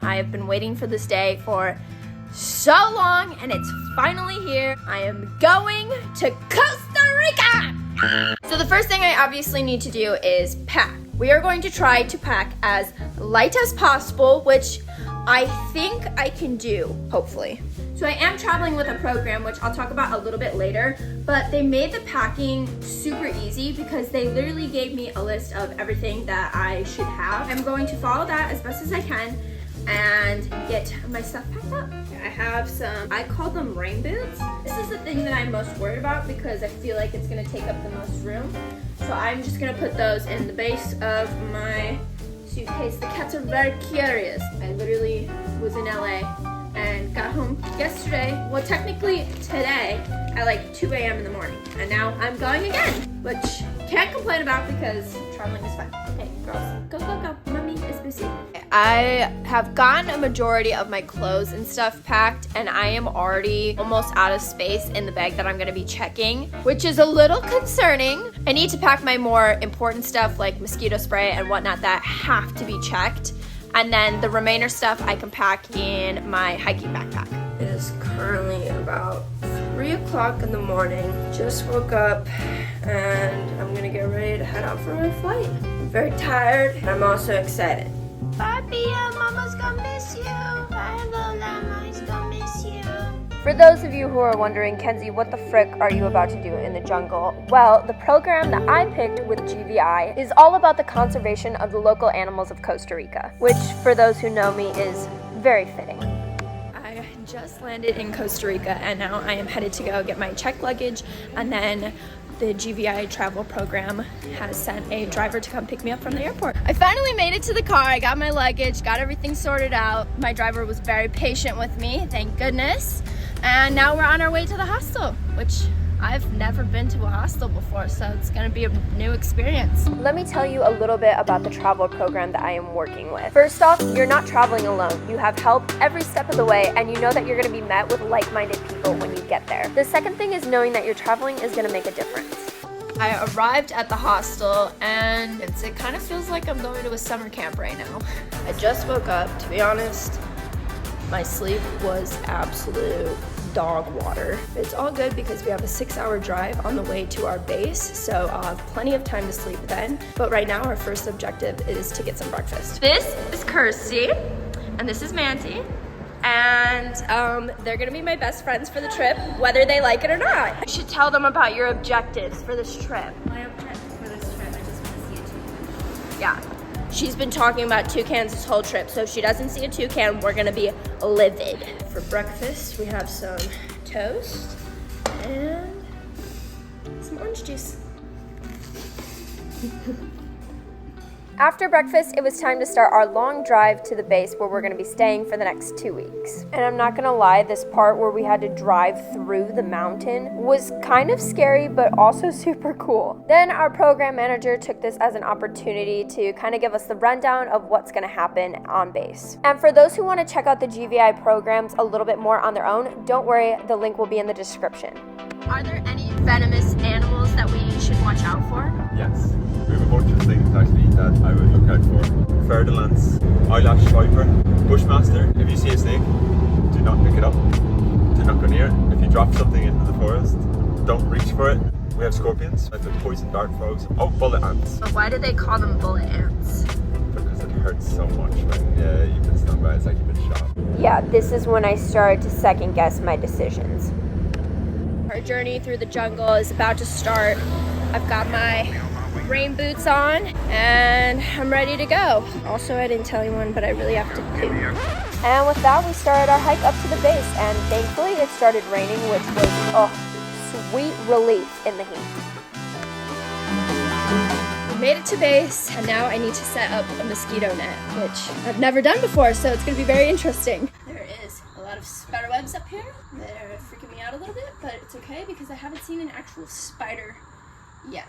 I have been waiting for this day for so long, and it's finally here. I am going to Costa Rica! So the first thing I obviously need to do is pack. We are going to try to pack as light as possible, which I think I can do, hopefully. So I am traveling with a program, which I'll talk about a little bit later, but they made the packing super easy because they literally gave me a list of everything that I should have. I'm going to follow that as best as I can and get my stuff packed up. I have some, I call them rain boots. This is the thing that I'm most worried about because I feel like it's gonna take up the most room. So I'm just gonna put those in the base of my suitcase. The cats are very curious. I literally was in LA and got home yesterday, well technically today, at like 2 a.m. in the morning. And now I'm going again, which can't complain about because traveling is fun. Okay, girls, go, go, go. Mommy is busy. I have gotten a majority of my clothes and stuff packed, and I am already almost out of space in the bag that I'm gonna be checking, which is a little concerning. I need to pack my more important stuff like mosquito spray and whatnot that have to be checked. And then the remainder stuff I can pack in my hiking backpack. It is currently about 3 o'clock in the morning. Just woke up and I'm gonna get ready to head out for my flight. I'm very tired and I'm also excited. Bye, Bia. Mama's gonna miss you. Bye, Lola. Mommy's gonna miss you. For those of you who are wondering, Kenzie, what the frick are you about to do in the jungle? Well, the program that I picked with GVI is all about the conservation of the local animals of Costa Rica, which, for those who know me, is very fitting. I just landed in Costa Rica and now I am headed to go get my checked luggage, and then the GVI travel program has sent a driver to come pick me up from the airport. I finally made it to the car. I got my luggage, got everything sorted out. My driver was very patient with me, thank goodness. And now we're on our way to the hostel, which I've never been to a hostel before, so it's gonna be a new experience. Let me tell you a little bit about the travel program that I am working with. First off, you're not traveling alone. You have help every step of the way, and you know that you're gonna be met with like-minded people when you get there. The second thing is knowing that your traveling is gonna make a difference. I arrived at the hostel, and it kind of feels like I'm going to a summer camp right now. I just woke up, to be honest. My sleep was absolute dog water. It's all good because we have a 6-hour drive on the way to our base, so I'll have plenty of time to sleep then. But right now, our first objective is to get some breakfast. This is Kirsty, and this is Mandy. And they're gonna be my best friends for the trip, whether they like it or not. You should tell them about your objectives for this trip. My objective for this trip, I just want to see a toucan. Yeah. She's been talking about toucans this whole trip, so if she doesn't see a toucan, we're gonna be livid. For breakfast, we have some toast and some orange juice. After breakfast, it was time to start our long drive to the base where we're gonna be staying for the next 2 weeks. And I'm not gonna lie, this part where we had to drive through the mountain was kind of scary, but also super cool. Then our program manager took this as an opportunity to kind of give us the rundown of what's gonna happen on base. And for those who wanna check out the GVI programs a little bit more on their own, don't worry, the link will be in the description. Are there any venomous animals that we should watch out for? Yes, we have a bunch of things actually that I would look out for. Fer-de-lance, eyelash viper, bushmaster. If you see a snake, do not pick it up. Do not go near it. If you drop something into the forest, don't reach for it. We have scorpions, like the poison dart frogs. Oh, bullet ants. But why do they call them bullet ants? Because it hurts so much when you've been stung by it. It's like you've been shot. Yeah, this is when I started to second guess my decisions. Our journey through the jungle is about to start. I've got my rain boots on and I'm ready to go. Also, I didn't tell anyone, but I really have to poo. And with that, we started our hike up to the base, and thankfully it started raining, which was a sweet relief in the heat. We made it to base, and now I need to set up a mosquito net, which I've never done before, so it's gonna be very interesting. There is a lot of spider webs up here. They're freaking me out a little bit, but it's okay because I haven't seen an actual spider yet.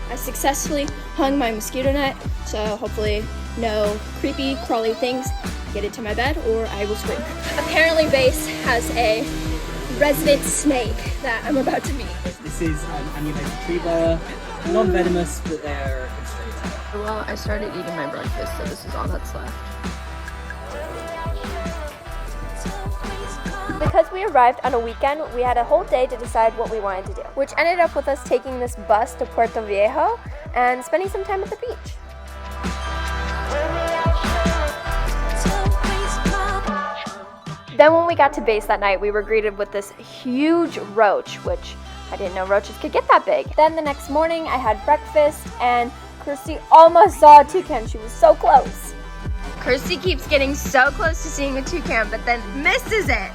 I successfully hung my mosquito net, so hopefully no creepy, crawly things get into my bed or I will scream. Apparently base has a resident snake that I'm about to meet. The This is an annulated tree boa, non-venomous, but they're extremely. Well, I started eating my breakfast, so this is all that's left. Because we arrived on a weekend, we had a whole day to decide what we wanted to do, which ended up with us taking this bus to Puerto Viejo and spending some time at the beach. Then when we got to base that night, we were greeted with this huge roach, which I didn't know roaches could get that big. Then the next morning, I had breakfast, and Kirsty almost saw a toucan. She was so close. Kirsty keeps getting so close to seeing a toucan, but then misses it.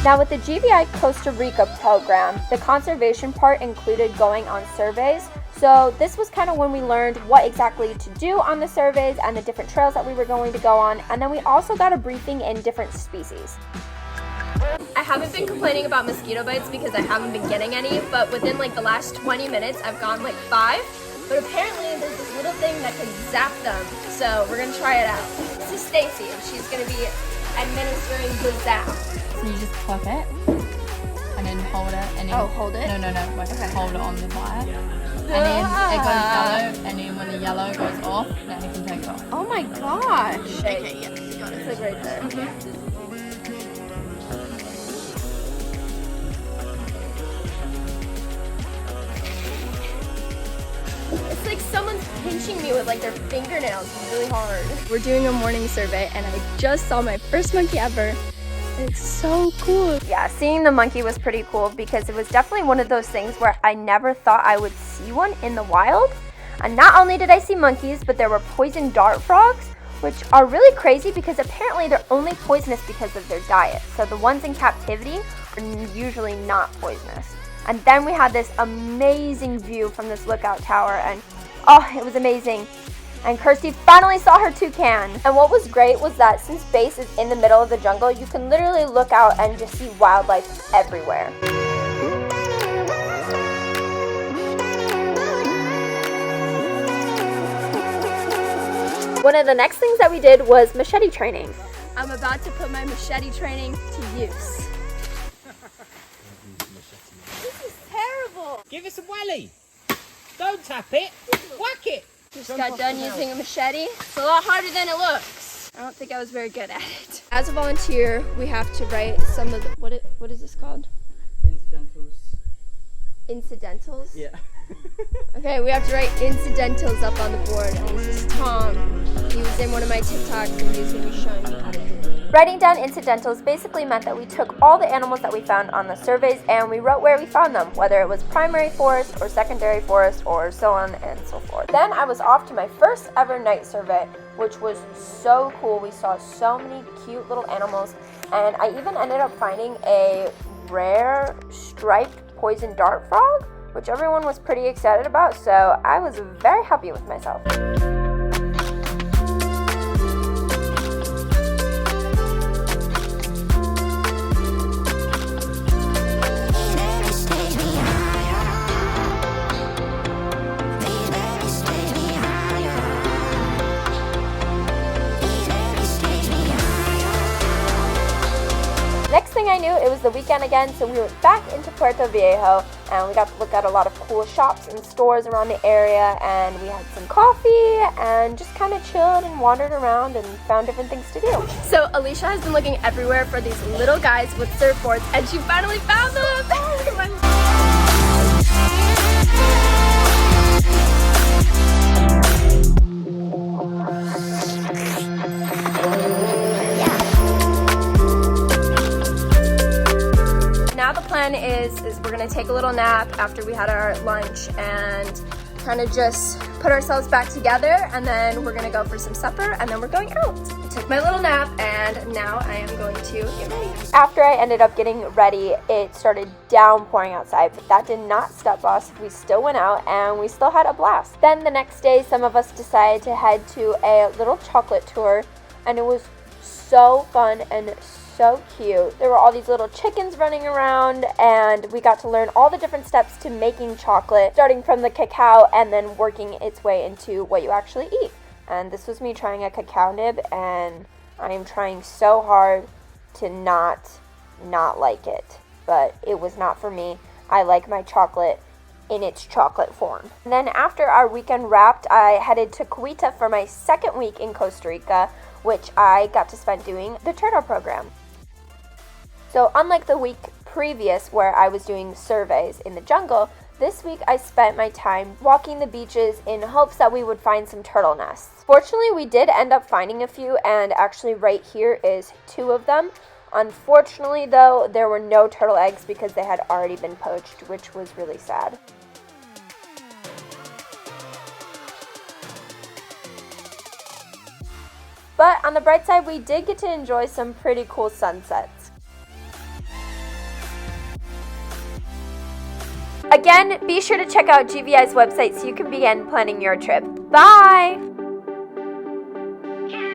Now with the GVI Costa Rica program, the conservation part included going on surveys. So this was kind of when we learned what exactly to do on the surveys and the different trails that we were going to go on. And then we also got a briefing in different species. I haven't been complaining about mosquito bites because I haven't been getting any, but within like the last 20 minutes, I've gotten like 5. But apparently there's this little thing that can zap them. So we're gonna try it out. This is Stacy, and she's gonna be administering the zap. So you just pluck it and then hold it and then hold it? No, like hold it on the wire. And then it goes yellow, and then when the yellow goes off, then you can take it off. Oh my gosh. Okay, yeah, you got it. It's like right there. It's like someone's pinching me with like their fingernails really hard. We're doing a morning survey and I just saw my first monkey ever. It's so cool. Yeah, seeing the monkey was pretty cool because it was definitely one of those things where I never thought I would see one in the wild. And not only did I see monkeys, but there were poison dart frogs, which are really crazy because apparently they're only poisonous because of their diet. So the ones in captivity are usually not poisonous. And then we had this amazing view from this lookout tower, and oh, it was amazing. And Kirsty finally saw her toucan. And what was great was that since base is in the middle of the jungle, you can literally look out and just see wildlife everywhere. One of the next things that we did was machete training. I'm about to put my machete training to use. This is terrible. Give us a welly. Don't tap it. Whack it. Just got done using a machete. It's a lot harder than it looks. I don't think I was very good at it. As a volunteer, we have to write some of the, what is this called? Incidentals. Incidentals? Yeah. Okay, we have to write incidentals up on the board. And this is Tom. He was in one of my TikToks and he's going to be showing me how to do it. Writing down incidentals basically meant that we took all the animals that we found on the surveys and we wrote where we found them, whether it was primary forest or secondary forest or so on and so forth. Then I was off to my first ever night survey, which was so cool. We saw so many cute little animals, and I even ended up finding a rare striped poison dart frog, which everyone was pretty excited about, so I was very happy with myself. Next thing I knew, it was the weekend again, so we went back into Puerto Viejo and we got to look at a lot of cool shops and stores around the area, and we had some coffee and just kind of chilled and wandered around and found different things to do. So Alicia has been looking everywhere for these little guys with surfboards and she finally found them! Now the plan is we're gonna take a little nap after we had our lunch and kind of just put ourselves back together, and then we're gonna go for some supper, and then we're going out. I took my little nap and now I am going to get ready. After I ended up getting ready, it started downpouring outside, but that did not stop us. We still went out and we still had a blast. Then the next day, some of us decided to head to a little chocolate tour, and it was so fun and so cute. There were all these little chickens running around, and we got to learn all the different steps to making chocolate, starting from the cacao and then working its way into what you actually eat. And this was me trying a cacao nib, and I am trying so hard to not like it, but it was not for me. I like my chocolate in its chocolate form. And then after our weekend wrapped, I headed to Cuita for my second week in Costa Rica, which I got to spend doing the turtle program. So unlike the week previous where I was doing surveys in the jungle, this week I spent my time walking the beaches in hopes that we would find some turtle nests. Fortunately, we did end up finding a few, and actually right here is 2 of them. Unfortunately though, there were no turtle eggs because they had already been poached, which was really sad. But on the bright side, we did get to enjoy some pretty cool sunsets. Again, be sure to check out GVI's website so you can begin planning your trip. Bye!